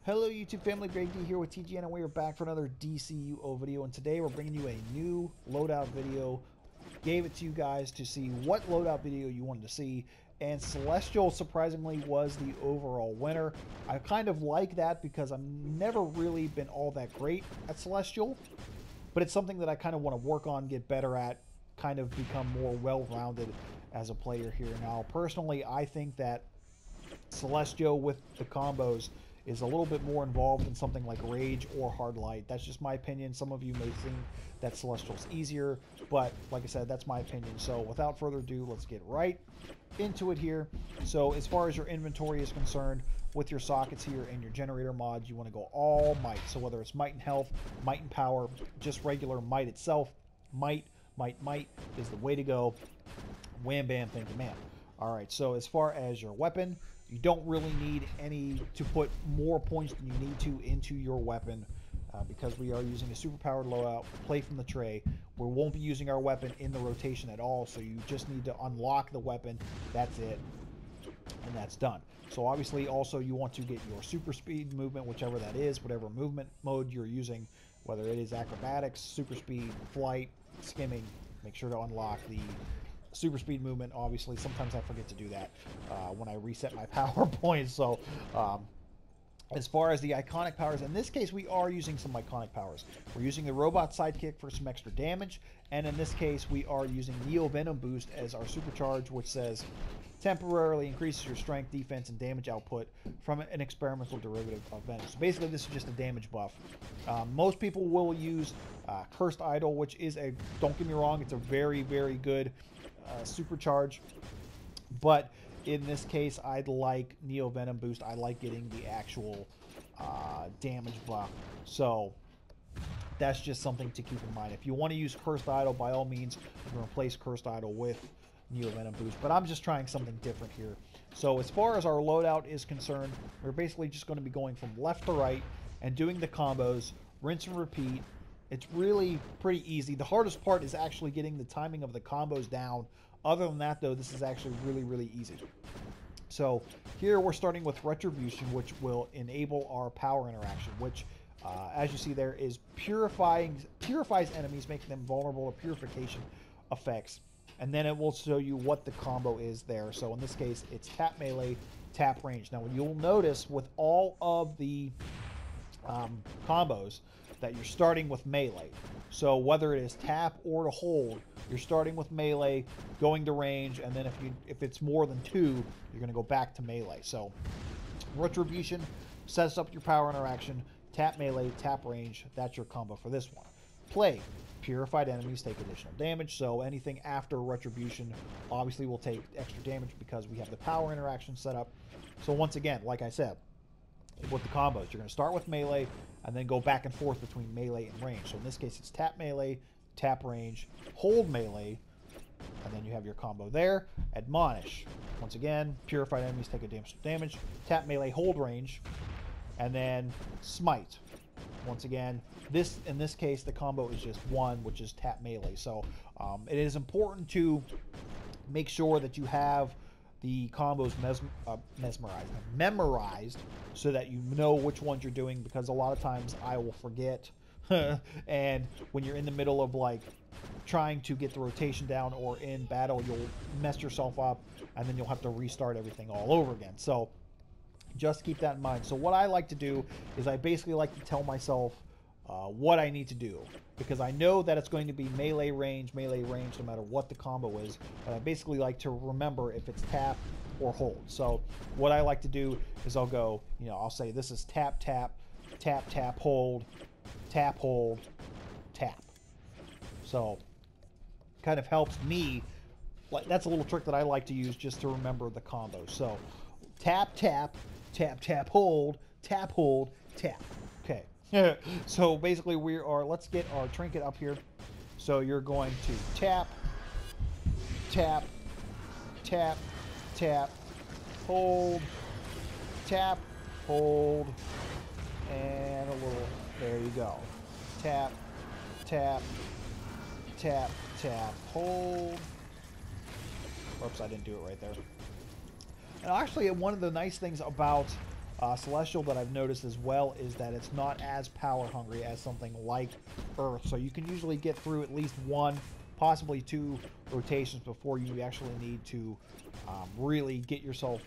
Hello YouTube family, Greg D here with TGN, and we are back for another DCUO video, and today we're bringing you a new loadout video. Gave it to you guys to see what loadout video you wanted to see, and Celestial surprisingly was the overall winner. I kind of like that because I've never really been all that great at Celestial, but it's something that I kind of want to work on, get better at, kind of become more well-rounded as a player here. Now personally, I think that Celestial with the combos is a little bit more involved in something like Rage or Hard Light. That's just my opinion. Some of you may think that Celestial's easier, but like I said, that's my opinion. So without further ado, let's get right into it here. So as far as your inventory is concerned, with your sockets here and your generator mods, you want to go all might. So whether it's might and health, might and power, just regular might itself, might is the way to go. Wham bam, thank you ma'am. All right, so as far as your weapon, you don't really need any to put more points than you need to into your weapon because we are using a superpowered loadout, play from the tray. We won't be using our weapon in the rotation at all, so you just need to unlock the weapon. That's it, and that's done. So obviously also you want to get your super speed movement, whichever that is, whatever movement mode you're using, whether it is acrobatics, super speed, flight, skimming. Make sure to unlock the super speed movement. Obviously sometimes I forget to do that when I reset my PowerPoint. So as far as the iconic powers, in this case we are using some iconic powers. We're using the robot sidekick for some extra damage, and in this case we are using Neo Venom boost as our supercharge, which says temporarily increases your strength, defense, and damage output from an experimental derivative of Venom. So basically this is just a damage buff. Most people will use Cursed Idol, which is a, don't get me wrong, it's a very good supercharge, but in this case I'd like Neo Venom boost. I like getting the actual damage buff, so that's just something to keep in mind. If you want to use Cursed Idol, by all means you can replace Cursed Idol with Neo Venom boost, but I'm just trying something different here. So as far as our loadout is concerned, we're basically just going to be going from left to right and doing the combos, rinse and repeat. It's really pretty easy. The hardest part is actually getting the timing of the combos down. Other than that, though, this is actually really easy. So here we're starting with Retribution, which will enable our power interaction, which, as you see there, is purifies enemies, making them vulnerable to purification effects. And then it will show you what the combo is there. So in this case, it's tap melee, tap range. Now, you'll notice with all of the combos that you're starting with melee. So whether it is tap or to hold, you're starting with melee, going to range, and then if it's more than two, you're going to go back to melee. So Retribution sets up your power interaction, tap melee, tap range. That's your combo for this one. Play. Purified enemies take additional damage, so anything after Retribution obviously will take extra damage because we have the power interaction set up. So once again, like I said, with the combos, you're going to start with melee and then go back and forth between melee and range. So in this case, it's tap melee, tap range, hold melee, and then you have your combo there. Admonish. Once again, purified enemies take additional damage, tap melee, hold range, and then smite. Once again, in this case, the combo is just one, which is tap melee. So it is important to make sure that you have the combos memorized so that you know which ones you're doing, because a lot of times I will forget. And when you're in the middle of like trying to get the rotation down or in battle, you'll mess yourself up and then you'll have to restart everything all over again. So just keep that in mind. So what I like to do is I basically like to tell myself what I need to do, because I know that it's going to be melee range, no matter what the combo is. But I basically like to remember if it's tap or hold. So what I like to do is I'll go, I'll say this is tap, tap, tap, tap, hold, tap, hold, tap. So kind of helps me. Like, that's a little trick that I like to use just to remember the combo. So tap, tap, tap, tap, hold, tap, hold, tap. Okay. So basically let's get our trinket up here. So you're going to tap, tap, tap, tap, hold, tap, hold, and a little, there you go. Tap, tap, tap, tap, hold. Oops, I didn't do it right there. And actually, one of the nice things about Celestial that I've noticed as well is that it's not as power hungry as something like Earth. So you can usually get through at least one, possibly two rotations before you actually need to really get yourself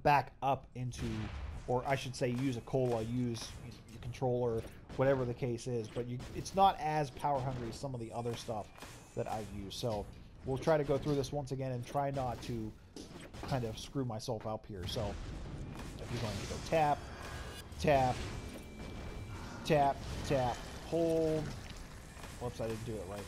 back up into, or I should say use a cola, use your controller, whatever the case is. But it's not as power hungry as some of the other stuff that I've used. So we'll try to go through this once again and try not to kind of screw myself up here. So you're going to go tap, tap, tap, tap, hold. Whoops, I didn't do it right.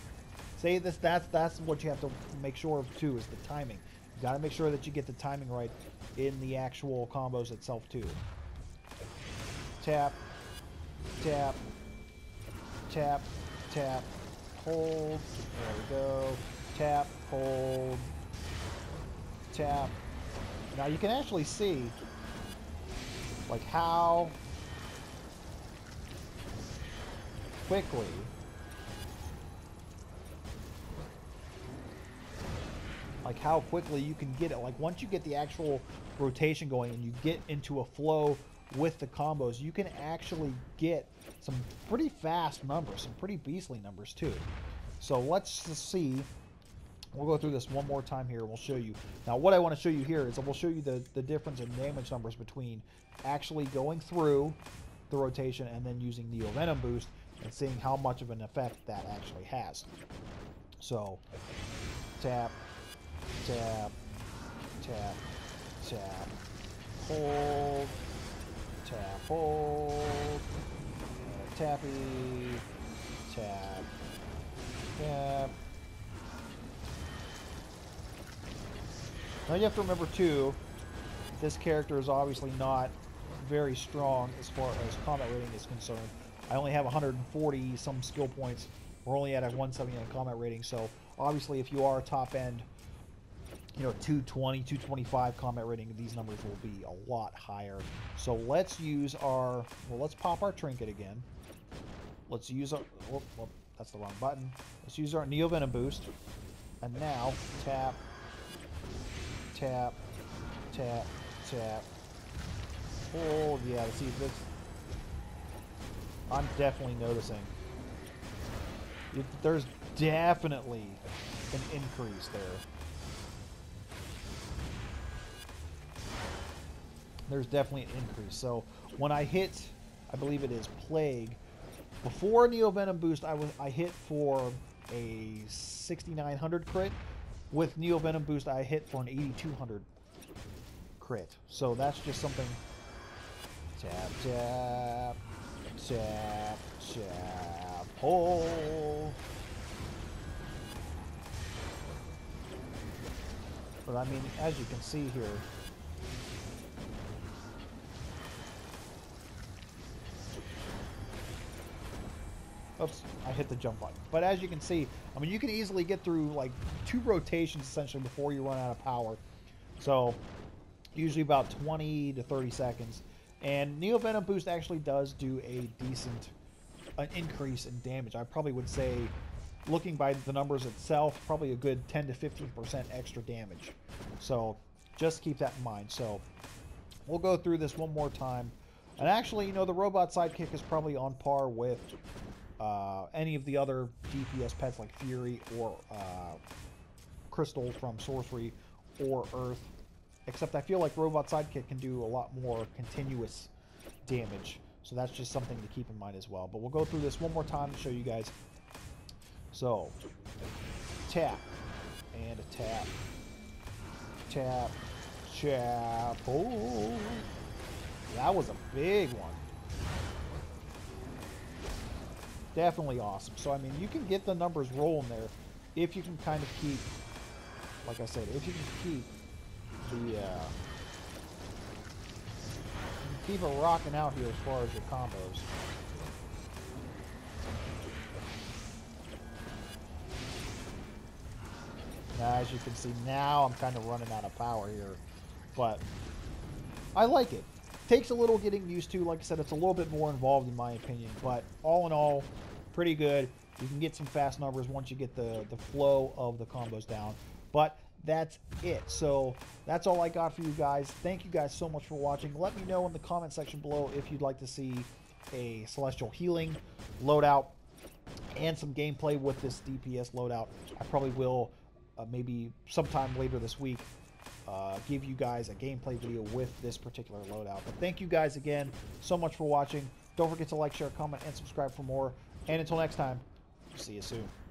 Say this, that's what you have to make sure of too, is the timing. You got to make sure that you get the timing right in the actual combos itself too. Tap, tap, tap, tap, hold. There we go. Tap, hold, tap. Now you can actually see like how quickly you can get it. Like once you get the actual rotation going and you get into a flow with the combos, you can actually get some pretty fast numbers, some pretty beastly numbers too. So let's just see. We'll go through this one more time here and we'll show you. Now what I want to show you here is we'll show you the difference in damage numbers between actually going through the rotation and then using Neo Venom Boost and seeing how much of an effect that actually has. So tap, tap, tap, tap, hold, tap, hold, tappy, tap, tap. Now you have to remember too, this character is obviously not very strong as far as combat rating is concerned. I only have 140 some skill points. We're only at a 179 combat rating, so obviously if you are top end, you know, 220, 225 combat rating, these numbers will be a lot higher. So let's use our, well, let's pop our trinket again. Let's use our, whoop, that's the wrong button. Let's use our Neo Venom Boost. And now, tap, tap, tap, tap, hold. Yeah, see this. I'm definitely noticing. There's definitely an increase there. There's definitely an increase. So when I hit, I believe it is Plague, before Neo Venom Boost, I hit for a 6900 crit. With Neo Venom Boost, I hit for an 8200 crit. So that's just something. Tap, tap, tap, tap, pull. But I mean, as you can see here, oops, I hit the jump button. But as you can see, I mean, you can easily get through like 2 rotations essentially before you run out of power. So usually about 20 to 30 seconds. And Neo Venom Boost actually does do a decent increase in damage. I probably would say, looking by the numbers itself, probably a good 10 to 15% extra damage. So just keep that in mind. So we'll go through this one more time. And actually, you know, the robot sidekick is probably on par with any of the other DPS pets like Fury or Crystal from Sorcery or Earth. Except I feel like Robot Sidekick can do a lot more continuous damage. So that's just something to keep in mind as well. But we'll go through this one more time to show you guys. So, tap, and a tap, tap, tap. Oh, that was a big one. Definitely awesome. So, I mean, you can get the numbers rolling there if you can kind of keep, like I said, if you can keep keep it rocking out here as far as your combos. Now, as you can see, now I'm kind of running out of power here, but I like it. Takes a little getting used to. Like I said, it's a little bit more involved in my opinion, but all in all, pretty good. You can get some fast numbers once you get the flow of the combos down. But that's it. So that's all I got for you guys. Thank you guys so much for watching. Let me know in the comment section below if you'd like to see a Celestial Healing loadout and some gameplay with this DPS loadout. I probably will maybe sometime later this week give you guys a gameplay video with this particular loadout. But thank you guys again so much for watching. Don't forget to like, share, comment, and subscribe for more. And until next time, see you soon.